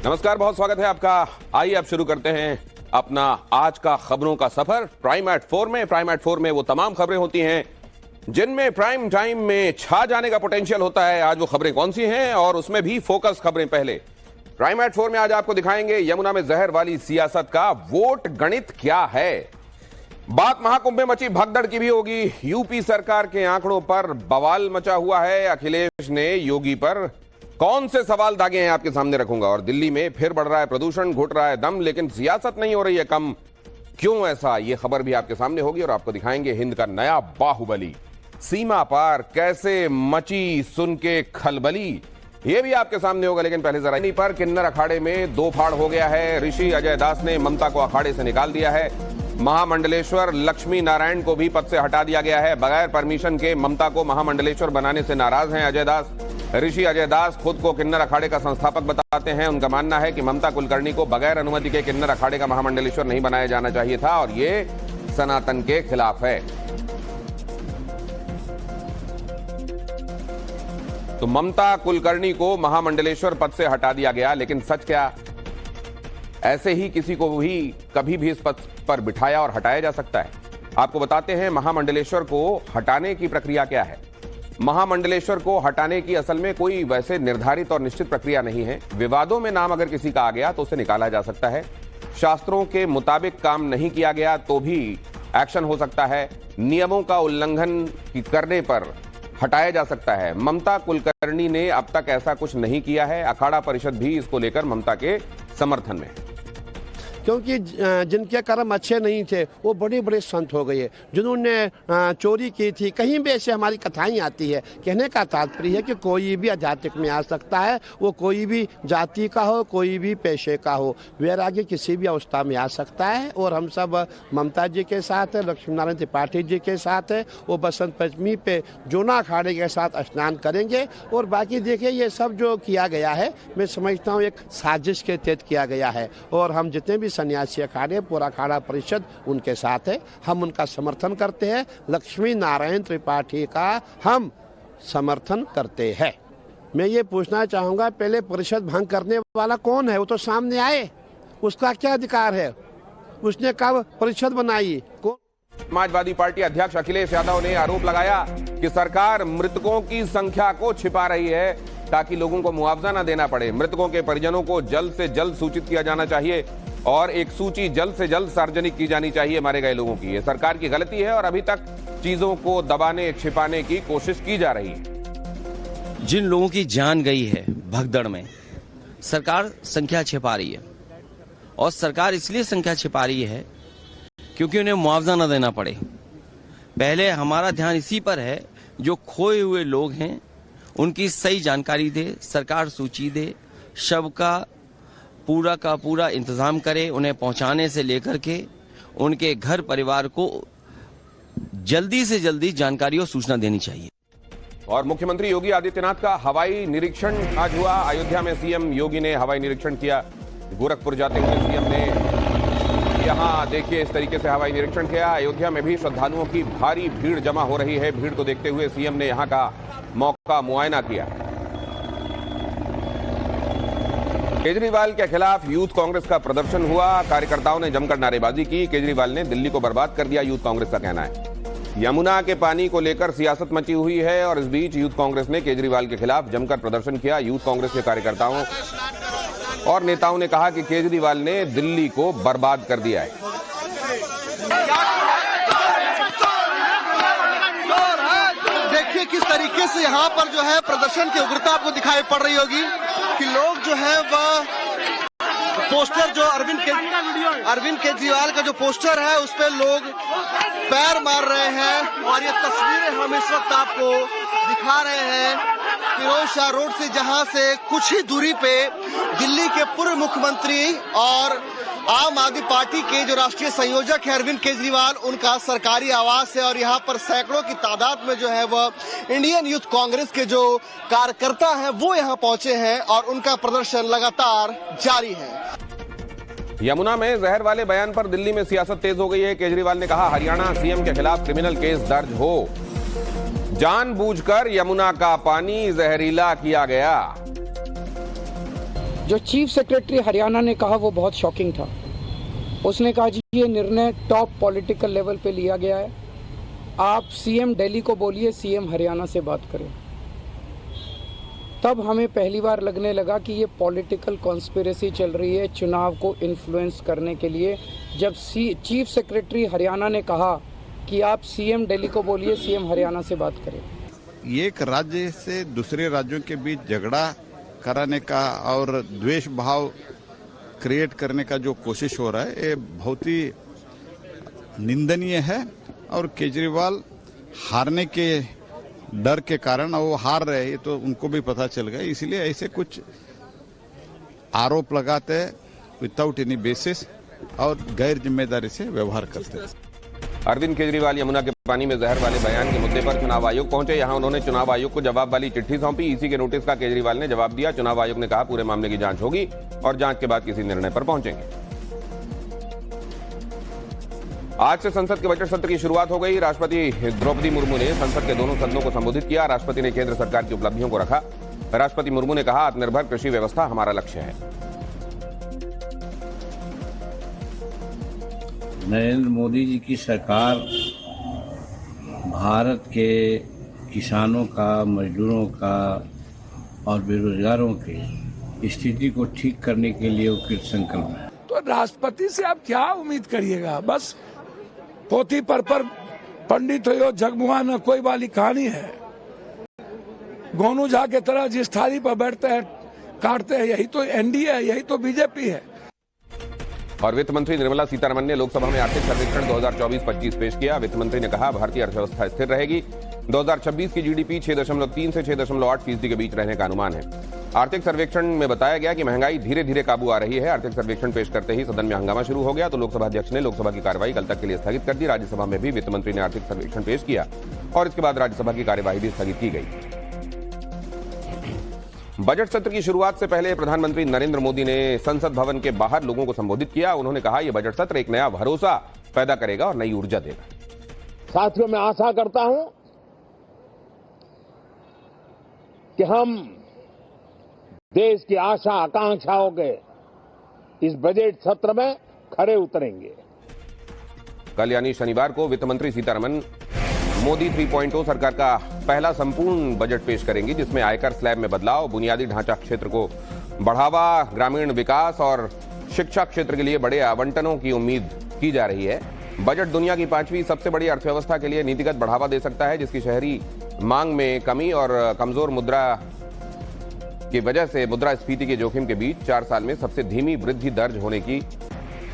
नमस्कार, बहुत स्वागत है आपका। आइए अब शुरू करते हैं अपना आज का खबरों का सफर प्राइम एट 4 में। प्राइम एट 4 में वो तमाम खबरें होती हैं जिनमें प्राइम टाइम में छा जाने का पोटेंशियल होता है। आज वो खबरें कौन सी हैं और उसमें भी फोकस खबरें। पहले प्राइम एट 4 में आज आपको दिखाएंगे यमुना में जहर वाली सियासत का वोट गणित क्या है। बात महाकुंभ में मची भगदड़ की भी होगी। यूपी सरकार के आंकड़ों पर बवाल मचा हुआ है। अखिलेश ने योगी पर कौन से सवाल दागे हैं आपके सामने रखूंगा। और दिल्ली में फिर बढ़ रहा है प्रदूषण, घुट रहा है दम, लेकिन सियासत नहीं हो रही है कम। क्यों ऐसा, ये खबर भी आपके सामने होगी। और आपको दिखाएंगे हिंद का नया बाहुबली सीमा पार कैसे मची सुन के खलबली, ये भी आपके सामने होगा। लेकिन पहले जरा इन्हीं पर किन्नर अखाड़े में दो फाड़ हो गया है। ऋषि अजय दास ने ममता को अखाड़े से निकाल दिया है। महामंडलेश्वर लक्ष्मी नारायण को भी पद से हटा दिया गया है। बगैर परमिशन के ममता को महामंडलेश्वर बनाने से नाराज हैं अजय दास। ऋषि अजय दास खुद को किन्नर अखाड़े का संस्थापक बताते हैं। उनका मानना है कि ममता कुलकर्णी को बगैर अनुमति के किन्नर अखाड़े का महामंडलेश्वर नहीं बनाया जाना चाहिए था और ये सनातन के खिलाफ है। तो ममता कुलकर्णी को महामंडलेश्वर पद से हटा दिया गया, लेकिन सच क्या, ऐसे ही किसी को भी कभी भी इस पद पर बिठाया और हटाया जा सकता है? आपको बताते हैं महामंडलेश्वर को हटाने की प्रक्रिया क्या है। महामंडलेश्वर को हटाने की असल में कोई वैसे निर्धारित और निश्चित प्रक्रिया नहीं है। विवादों में नाम अगर किसी का आ गया तो उसे निकाला जा सकता है। शास्त्रों के मुताबिक काम नहीं किया गया तो भी एक्शन हो सकता है। नियमों का उल्लंघन करने पर हटाया जा सकता है। ममता कुलकर्णी ने अब तक ऐसा कुछ नहीं किया है। अखाड़ा परिषद भी इसको लेकर ममता के समर्थन में, क्योंकि जिनके कर्म अच्छे नहीं थे वो बड़े बड़े संत हो गए। जिन्होंने चोरी की थी, कहीं भी ऐसे हमारी कथाएं आती है। कहने का तात्पर्य है कि कोई भी आध्यात्मिक में आ सकता है, वो कोई भी जाति का हो, कोई भी पेशे का हो, वैराग्य किसी भी अवस्था में आ सकता है। और हम सब ममता जी के साथ है, लक्ष्मी नारायण त्रिपाठी जी के साथ है। वो बसंत पंचमी पे जोना अखाड़े के साथ स्नान करेंगे। और बाकी देखिए, ये सब जो किया गया है, मैं समझता हूँ एक साजिश के तहत किया गया है। और हम जितने भी सन्यासी अखाड़े, पूरा अखाड़ा परिषद उनके साथ है। हम उनका समर्थन करते हैं। लक्ष्मी नारायण त्रिपाठी का हम समर्थन करते हैं। मैं ये पूछना चाहूंगा, पहले परिषद भंग करने वाला कौन है? वो तो सामने आए, उसका क्या अधिकार है? उसने कब परिषद बनाई? कौन? समाजवादी पार्टी अध्यक्ष अखिलेश यादव ने आरोप लगाया कि सरकार मृतकों की संख्या को छिपा रही है ताकि लोगों को मुआवजा न देना पड़े। मृतकों के परिजनों को जल्द से जल्द सूचित किया जाना चाहिए और एक सूची जल्द से जल्द सार्वजनिक की जानी चाहिए मारे गए लोगों की। ये सरकार की गलती है और अभी तक चीजों को दबाने छिपाने की कोशिश की जा रही है। जिन लोगों की जान गई है भगदड़ में, सरकार संख्या छिपा रही है। और सरकार इसलिए संख्या छिपा रही है क्योंकि उन्हें मुआवजा न देना पड़े। पहले हमारा ध्यान इसी पर है, जो खोए हुए लोग हैं उनकी सही जानकारी दे, सरकार सूची दे, शव का पूरा इंतजाम करे। उन्हें पहुंचाने से लेकर के उनके घर परिवार को जल्दी से जल्दी जानकारी और सूचना देनी चाहिए। और मुख्यमंत्री योगी आदित्यनाथ का हवाई निरीक्षण आज हुआ। अयोध्या में सीएम योगी ने हवाई निरीक्षण किया। गोरखपुर जाते हुए सीएम ने यहां देखिए इस तरीके से हवाई निरीक्षण किया। अयोध्या में भी श्रद्धालुओं की भारी भीड़ जमा हो रही है। भीड़ को देखते हुए सीएम ने यहां का मौका मुआयना किया। केजरीवाल के खिलाफ यूथ कांग्रेस का प्रदर्शन हुआ। कार्यकर्ताओं ने जमकर नारेबाजी की। केजरीवाल ने दिल्ली को बर्बाद कर दिया, यूथ कांग्रेस का कहना है। यमुना के पानी को लेकर सियासत मची हुई है और इस बीच यूथ कांग्रेस ने केजरीवाल के खिलाफ जमकर प्रदर्शन किया। यूथ कांग्रेस के कार्यकर्ताओं और नेताओं ने कहा कि केजरीवाल ने दिल्ली को बर्बाद कर दिया है। देखिए किस तरीके से यहाँ पर जो है प्रदर्शन की उग्रता आपको दिखाई पड़ रही होगी कि लोग जो है वह पोस्टर, जो अरविंद केजरीवाल का जो पोस्टर है उस पर लोग पैर मार रहे हैं। और ये तस्वीरें हम इस वक्त आपको दिखा रहे हैं फिरोज शाह रोड से, जहां से कुछ ही दूरी पे दिल्ली के पूर्व मुख्यमंत्री और आम आदमी पार्टी के जो राष्ट्रीय संयोजक है अरविंद केजरीवाल, उनका सरकारी आवास है। और यहाँ पर सैकड़ों की तादाद में जो है वह इंडियन यूथ कांग्रेस के जो कार्यकर्ता हैं वो यहाँ पहुंचे हैं और उनका प्रदर्शन लगातार जारी है। यमुना में जहर वाले बयान पर दिल्ली में सियासत तेज हो गई है। केजरीवाल ने कहा हरियाणा सीएम के खिलाफ क्रिमिनल केस दर्ज हो। जानबूझकर यमुना का पानी जहरीला किया गया। जो चीफ सेक्रेटरी हरियाणा ने कहा वो बहुत शॉकिंग था। उसने कहा जी ये निर्णय टॉप पॉलिटिकल लेवल पे लिया गया है, आप सीएम दिल्ली को बोलिए सीएम हरियाणा से बात करें। तब हमें पहली बार लगने लगा कि ये पॉलिटिकल कॉन्स्पिरेसी चल रही है चुनाव को इन्फ्लुएंस करने के लिए। जब चीफ सेक्रेटरी हरियाणा ने कहा कि आप सीएम दिल्ली को बोलिए सीएम हरियाणा से बात करें। एक राज्य से दूसरे राज्यों के बीच झगड़ा कराने का और द्वेष भाव क्रिएट करने का जो कोशिश हो रहा है ये बहुत ही निंदनीय है। और केजरीवाल हारने के डर के कारण वो हार रहे हैं तो उनको भी पता चल गया, इसलिए ऐसे कुछ आरोप लगाते हैं विदाउट एनी बेसिस और गैर जिम्मेदारी से व्यवहार करते हैं। अरविंद केजरीवाल यमुना के पानी में जहर वाले बयान के मुद्दे पर चुनाव आयोग पहुंचे। यहां उन्होंने चुनाव आयोग को जवाब वाली चिट्ठी सौंपी। इसी के नोटिस का केजरीवाल ने जवाब दिया। चुनाव आयोग ने कहा पूरे मामले की जांच होगी और जांच के बाद किसी निर्णय पर पहुंचेंगे। आज से संसद के बजट सत्र की शुरुआत हो गई। राष्ट्रपति द्रौपदी मुर्मू ने संसद के दोनों सदनों को संबोधित किया। राष्ट्रपति ने केंद्र सरकार की उपलब्धियों को रखा। राष्ट्रपति मुर्मू ने कहा आत्मनिर्भर कृषि व्यवस्था हमारा लक्ष्य है। नरेंद्र मोदी जी की सरकार भारत के किसानों का, मजदूरों का और बेरोजगारों की स्थिति को ठीक करने के लिए कृत संकल्प है। तो राष्ट्रपति से आप क्या उम्मीद करिएगा? बस पोथी पर पंडित हो जगमुआ न कोई वाली कहानी है। गोनू झा के तरह जिस थाली पर बैठते हैं काटते हैं, यही तो एनडीए है, यही तो बीजेपी है। और वित्त मंत्री निर्मला सीतारमण ने लोकसभा में आर्थिक सर्वेक्षण 2024-25 पेश किया। वित्त मंत्री ने कहा भारतीय अर्थव्यवस्था स्थिर रहेगी। 2026 की जीडीपी 6.3 से 6.8% के बीच रहने का अनुमान है। आर्थिक सर्वेक्षण में बताया गया कि महंगाई धीरे धीरे काबू आ रही है। आर्थिक सर्वेक्षण पेश करते ही सदन में हंगामा शुरू हो गया तो लोकसभा अध्यक्ष ने लोकसभा की कार्यवाही कल तक के लिए स्थगित कर दी। राज्यसभा में भी वित्त मंत्री ने आर्थिक सर्वेक्षण पेश किया और इसके बाद राज्यसभा की कार्यवाही भी स्थगित की गई। बजट सत्र की शुरुआत से पहले प्रधानमंत्री नरेंद्र मोदी ने संसद भवन के बाहर लोगों को संबोधित किया। उन्होंने कहा यह बजट सत्र एक नया भरोसा पैदा करेगा और नई ऊर्जा देगा। साथियों, मैं आशा करता हूं कि हम देश की आशा आकांक्षाओं के इस बजट सत्र में खरे उतरेंगे। कल यानी शनिवार को वित्त मंत्री सीतारमण मोदी 3.0 सरकार का पहला संपूर्ण बजट पेश करेंगी, जिसमें आयकर स्लैब में बदलाव, बुनियादी ढांचा क्षेत्र को बढ़ावा, ग्रामीण विकास और शिक्षा क्षेत्र के लिए बड़े आवंटनों की उम्मीद की जा रही है। बजट दुनिया की 5वीं सबसे बड़ी अर्थव्यवस्था के लिए नीतिगत बढ़ावा दे सकता है, जिसकी शहरी मांग में कमी और कमजोर मुद्रा की वजह से मुद्रास्फीति के जोखिम के बीच 4 साल में सबसे धीमी वृद्धि दर्ज होने की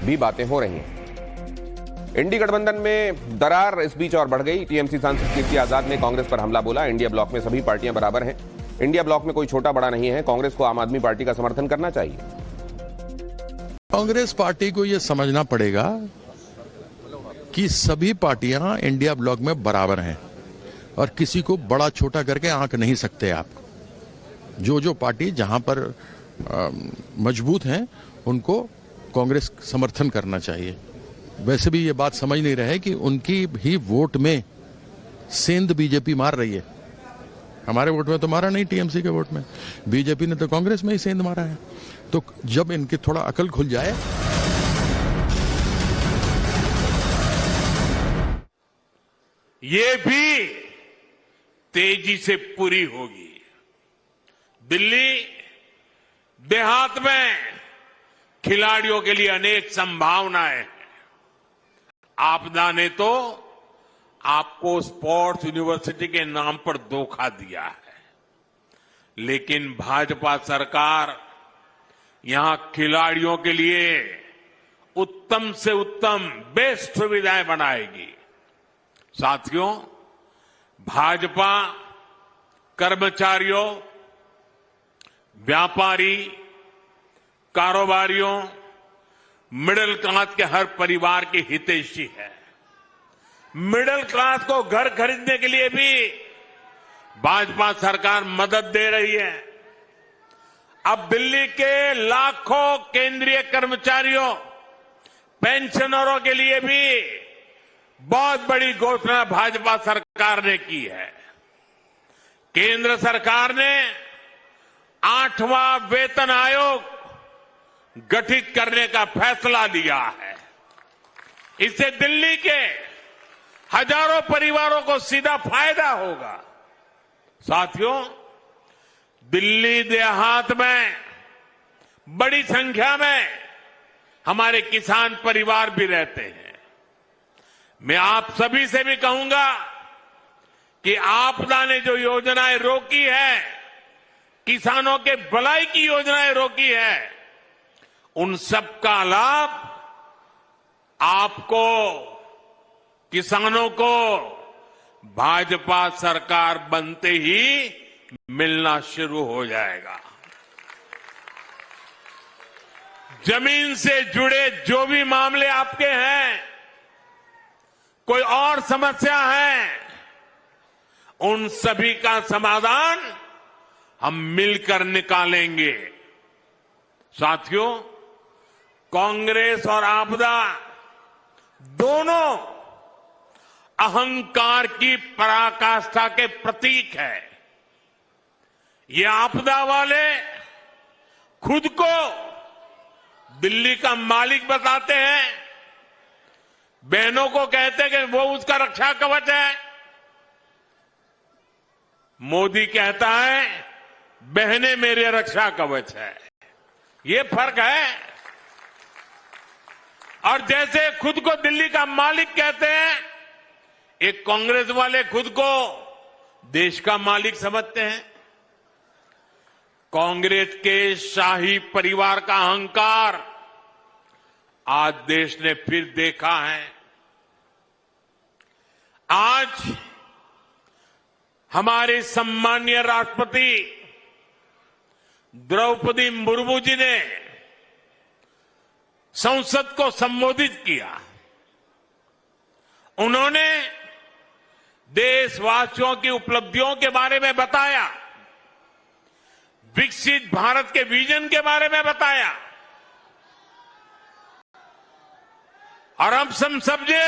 भी बातें हो रही हैं। इंडी गठबंधन में दरार इस बीच और बढ़ गई। टीएमसी सांसद कीर्ति आजाद ने कांग्रेस पर हमला बोला। इंडिया ब्लॉक में सभी पार्टियां बराबर हैं। इंडिया ब्लॉक में कोई छोटा बड़ा नहीं है। कांग्रेस को आम आदमी पार्टी का समर्थन करना चाहिए। कांग्रेस पार्टी को यह समझना पड़ेगा कि सभी पार्टियां इंडिया ब्लॉक में बराबर हैं और किसी को बड़ा छोटा करके आंक नहीं सकते आप। जो पार्टी जहां पर मजबूत हैं उनको कांग्रेस समर्थन करना चाहिए। वैसे भी ये बात समझ नहीं रहे कि उनकी ही वोट में सेंध बीजेपी मार रही है। हमारे वोट में तो मारा नहीं, टीएमसी के वोट में। बीजेपी ने तो कांग्रेस में ही सेंध मारा है। तो जब इनकी थोड़ा अकल खुल जाए। ये भी तेजी से पूरी होगी। दिल्ली देहात में खिलाड़ियों के लिए अनेक संभावनाएं हैं। आपदा ने तो आपको स्पोर्ट्स यूनिवर्सिटी के नाम पर धोखा दिया है, लेकिन भाजपा सरकार यहां खिलाड़ियों के लिए उत्तम से उत्तम बेस्ट सुविधाएं बनाएगी। साथियों, भाजपा कर्मचारियों, व्यापारी, कारोबारियों, मिडिल क्लास के हर परिवार की हितैषी है। मिडिल क्लास को घर खरीदने के लिए भी भाजपा सरकार मदद दे रही है। अब दिल्ली के लाखों केंद्रीय कर्मचारियों, पेंशनरों के लिए भी बहुत बड़ी घोषणा भाजपा सरकार ने की है। केंद्र सरकार ने 8वां वेतन आयोग गठित करने का फैसला लिया है। इससे दिल्ली के हजारों परिवारों को सीधा फायदा होगा। साथियों, दिल्ली देहात में बड़ी संख्या में हमारे किसान परिवार भी रहते हैं। मैं आप सभी से भी कहूंगा कि आपदा ने जो योजनाएं रोकी है, किसानों के भलाई की योजनाएं रोकी है, उन सब का लाभ आपको, किसानों को भाजपा सरकार बनते ही मिलना शुरू हो जाएगा। जमीन से जुड़े जो भी मामले आपके हैं, कोई और समस्या है, उन सभी का समाधान हम मिलकर निकालेंगे। साथियों, कांग्रेस और आपदा दोनों अहंकार की पराकाष्ठा के प्रतीक है। ये आपदा वाले खुद को दिल्ली का मालिक बताते हैं, बहनों को कहते हैं कि वो उसका रक्षा कवच है। मोदी कहता है बहनें मेरे रक्षा कवच है। ये फर्क है। और जैसे खुद को दिल्ली का मालिक कहते हैं, एक कांग्रेस वाले खुद को देश का मालिक समझते हैं। कांग्रेस के शाही परिवार का अहंकार आज देश ने फिर देखा है। आज हमारे सम्मानीय राष्ट्रपति द्रौपदी मुर्मू जी ने संसद को संबोधित किया। उन्होंने देशवासियों की उपलब्धियों के बारे में बताया, विकसित भारत के विजन के बारे में बताया। और हम समझे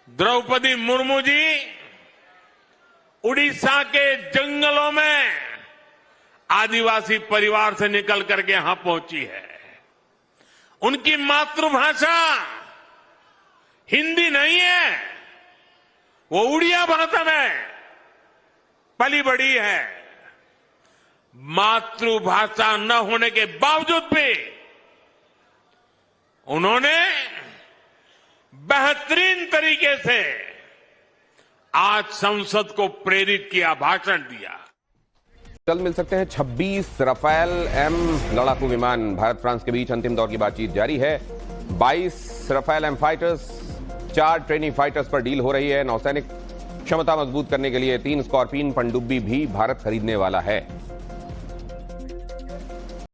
द्रौपदी मुर्मू जी उड़ीसा के जंगलों में आदिवासी परिवार से निकल करके यहां पहुंची है। उनकी मातृभाषा हिंदी नहीं है, वो उड़िया भाषा में पली बड़ी है। मातृभाषा न होने के बावजूद भी उन्होंने बेहतरीन तरीके से आज संसद को प्रेरित किया, भाषण दिया। जल्द मिल सकते हैं 26 राफेल एम लड़ाकू विमान। भारत फ्रांस के बीच अंतिम दौर की बातचीत जारी है। 22 Rafale M fighters, 4 training fighters पर डील हो रही है। नौसैनिक क्षमता मजबूत करने के लिए 3 स्कॉर्पियन पनडुब्बी भी भारत खरीदने वाला है।